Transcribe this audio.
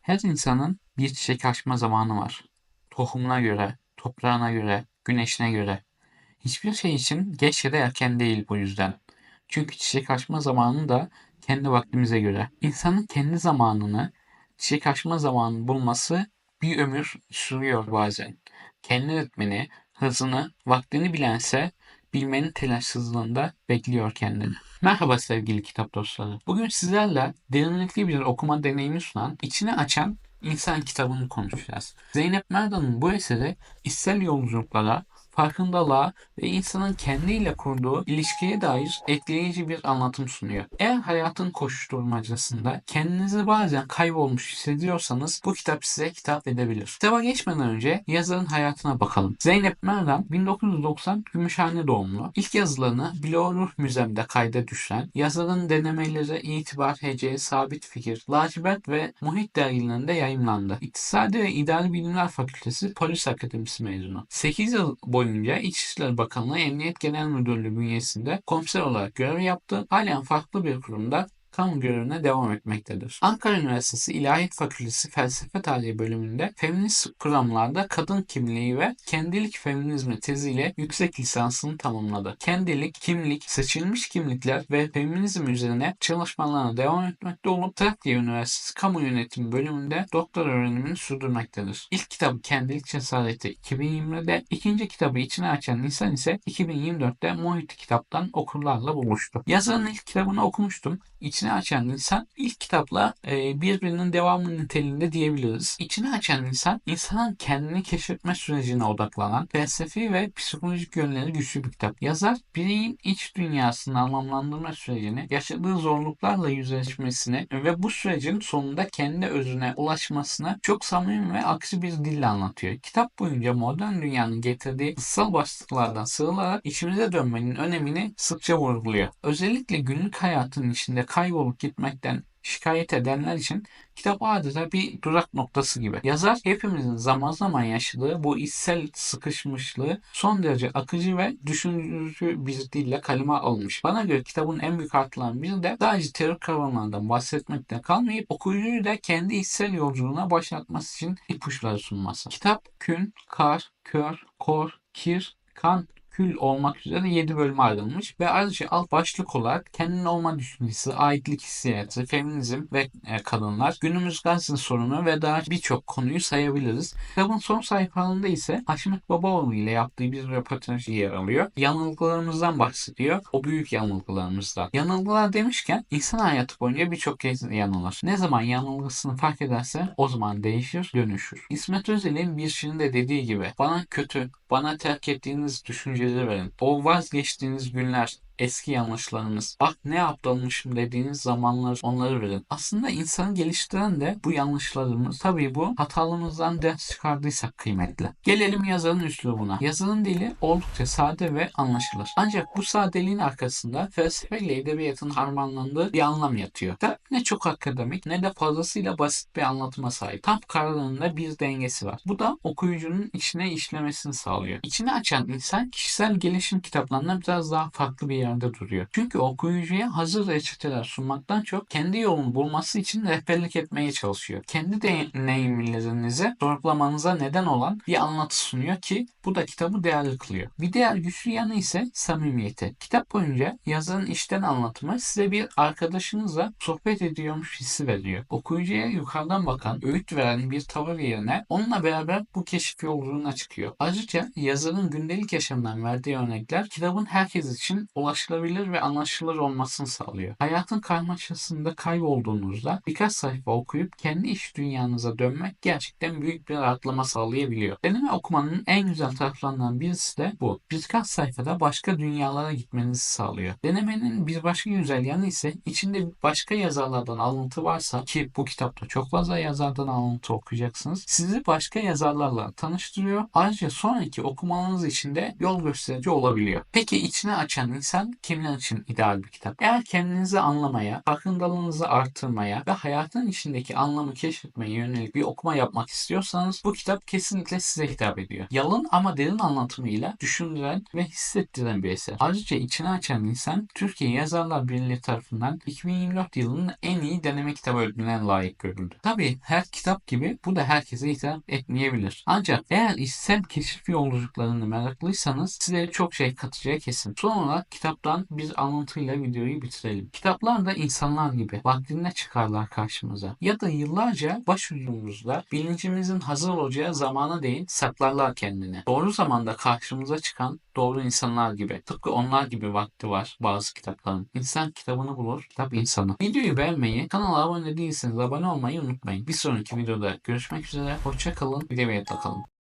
Her insanın bir çiçek açma zamanı var. Tohumuna göre, toprağına göre, güneşine göre. Hiçbir şey için geç ya da erken değil bu yüzden. Çünkü çiçek açma zamanı da kendi vaktimize göre. İnsanın kendi zamanını, çiçek açma zamanını bulması bir ömür sürüyor bazen. Kendi ritmini, hızını, vaktini bilense bilmenin telaşsızlığında bekliyor kendini. Merhaba sevgili kitap dostları. Bugün sizlerle derinlikli bir okuma deneyimi sunan, içini açan İnsan kitabını konuşacağız. Zeynep Merdan'ın bu eseri içsel yolculuklara, farkındalığa ve insanın kendiyle kurduğu ilişkiye dair etkileyici bir anlatım sunuyor. Eğer hayatın koşuşturmacasında kendinizi bazen kaybolmuş hissediyorsanız bu kitap size hitap edebilir. Kitaba geçmeden önce yazarın hayatına bakalım. Zeynep Merdan 1990 Gümüşhane doğumlu. İlk yazılarını Bilo Ruh Müzem'de kayda düşen, yazarın denemeleri İtibar, Hece, Sabit Fikir, Lacivert ve Muhit dergilerinde yayımlandı. İktisadi ve İdari Bilimler Fakültesi Polis Akademisi mezunu. 8 yıl boyunca İçişleri Bakanlığı Emniyet Genel Müdürlüğü bünyesinde komiser olarak görev yaptı. Halen farklı bir kurumda kamu görevine devam etmektedir. Ankara Üniversitesi İlahiyat Fakültesi Felsefe Tarihi bölümünde feminist kuramlarda kadın kimliği ve kendilik feminizmi teziyle yüksek lisansını tamamladı. Kendilik, kimlik, seçilmiş kimlikler ve feminizm üzerine çalışmalarına devam etmekte olup Trakya Üniversitesi Kamu Yönetimi bölümünde doktor öğrenimini sürdürmektedir. İlk kitabı Kendilik Cesareti 2020'de, ikinci kitabı İçine Açan İnsan ise 2024'te Muhit Kitap'tan okurlarla buluştu. Yazarın ilk kitabını okumuştum. İçine Açan İnsan ilk kitapla birbirinin devamı niteliğinde diyebiliriz. İçine Açan İnsan, insanın kendini keşfetme sürecine odaklanan felsefi ve psikolojik yönleri güçlü bir kitap. Yazar, bireyin iç dünyasını anlamlandırma sürecini, yaşadığı zorluklarla yüzleşmesini ve bu sürecin sonunda kendi özüne ulaşmasını çok samimi ve aksi bir dille anlatıyor. Kitap boyunca modern dünyanın getirdiği ıssal başlıklardan sıyrılarak içimize dönmenin önemini sıkça vurguluyor. Özellikle günlük hayatın içinde kaybolup gitmekten şikayet edenler için kitap adeta bir durak noktası gibi. Yazar hepimizin zaman zaman yaşadığı bu içsel sıkışmışlığı son derece akıcı ve düşündürücü bir dille kaleme almış. Bana göre kitabın en büyük artılarından biri de sadece teorik kavramlardan bahsetmekte kalmayıp okuyucuyu da kendi içsel yolculuğuna başlatması için ipuçları sunması. Kitap kün, kar, kör, kor, kir, kan, kül olmak üzere 7 bölüme ayrılmış ve ayrıca alt başlık olarak kendin olma düşüncesi, aitlik hissiyatı, feminizm ve kadınlar, günümüz Gazze sorunu ve daha birçok konuyu sayabiliriz. Kitabın son sayfalarında ise Haşmet Babaoğlu ile yaptığı bir röportaj yer alıyor. Yanılgılarımızdan bahsediyor. O büyük yanılgılarımızdan. Yanılgılar demişken insan hayatı boyunca birçok kez yanılır. Ne zaman yanılgısını fark ederse o zaman değişir, dönüşür. İsmet Özel'in bir şiirinde dediği gibi bana kötü, bana terk ettiğiniz düşünceleri verin. O vazgeçtiğiniz günler, eski yanlışlarınız, ah ne aptalmışım dediğiniz zamanlar onları verin. Aslında insanı geliştiren de bu yanlışlarımız. Tabii bu hatalarımızdan ders çıkardıysak kıymetli. Gelelim yazarın üslubuna. Yazarın dili oldukça sade ve anlaşılır. Ancak bu sadeliğin arkasında felsefe ile edebiyatın harmanlandığı bir anlam yatıyor. Da ne çok akademik ne de fazlasıyla basit bir anlatıma sahip. Tam kararında bir dengesi var. Bu da okuyucunun içine işlemesini sağlıyor. İçini açan insan kişisel gelişim kitaplarından biraz daha farklı bir yerde duruyor. Çünkü okuyucuya hazır reçeteler sunmaktan çok kendi yolunu bulması için rehberlik etmeye çalışıyor. Kendi deneyimlerinizi sorgulamanıza neden olan bir anlatı sunuyor ki bu da kitabı değerli kılıyor. Bir diğer güçlü yanı ise samimiyeti. Kitap boyunca yazarın içten anlatımı size bir arkadaşınızla sohbet ediyormuş hissi veriyor. Okuyucuya yukarıdan bakan, öğüt veren bir tavır yerine onunla beraber bu keşif yolculuğuna çıkıyor. Ayrıca yazarın gündelik yaşamdan verdiği örnekler kitabın herkes için ulaşılabilir ve anlaşılır olmasını sağlıyor. Hayatın karmaşasında kaybolduğunuzda birkaç sayfa okuyup kendi iç dünyanıza dönmek gerçekten büyük bir rahatlama sağlayabiliyor. Deneme okumanın en güzel taraflarından birisi de bu. Birkaç sayfada başka dünyalara gitmenizi sağlıyor. Denemenin bir başka güzel yanı ise içinde başka yazarlardan alıntı varsa ki bu kitapta çok fazla yazardan alıntı okuyacaksınız. Sizi başka yazarlarla tanıştırıyor. Ayrıca sonraki okumanız için de yol gösterici olabiliyor. Peki içine açan insan insan kimler için ideal bir kitap? Eğer kendinizi anlamaya, farkındalığınızı arttırmaya ve hayatın içindeki anlamı keşfetmeye yönelik bir okuma yapmak istiyorsanız bu kitap kesinlikle size hitap ediyor. Yalın ama derin anlatımıyla düşündüren ve hissettiren bir eser. Ayrıca içini açan insan Türkiye Yazarlar Birliği tarafından 2024 yılının en iyi deneme kitabı ödülüne layık görüldü. Tabii her kitap gibi bu da herkese hitap etmeyebilir. Ancak eğer içsel keşif yolculuklarını meraklıysanız size çok şey katacağı kesin. Son olarak kitaptan bir alıntıyla videoyu bitirelim. Kitaplar da insanlar gibi vaktinde çıkarlar karşımıza. Ya da yıllarca başucumuzda bilincimizin hazır olacağı zamana değin saklarlar kendini. Doğru zamanda karşımıza çıkan doğru insanlar gibi. Tıpkı onlar gibi vakti var bazı kitapların. İnsan kitabını bulur, kitap insanı. Videoyu beğenmeyi, kanala abone değilseniz abone olmayı unutmayın. Bir sonraki videoda görüşmek üzere. Hoşça kalın. Videoya kalın.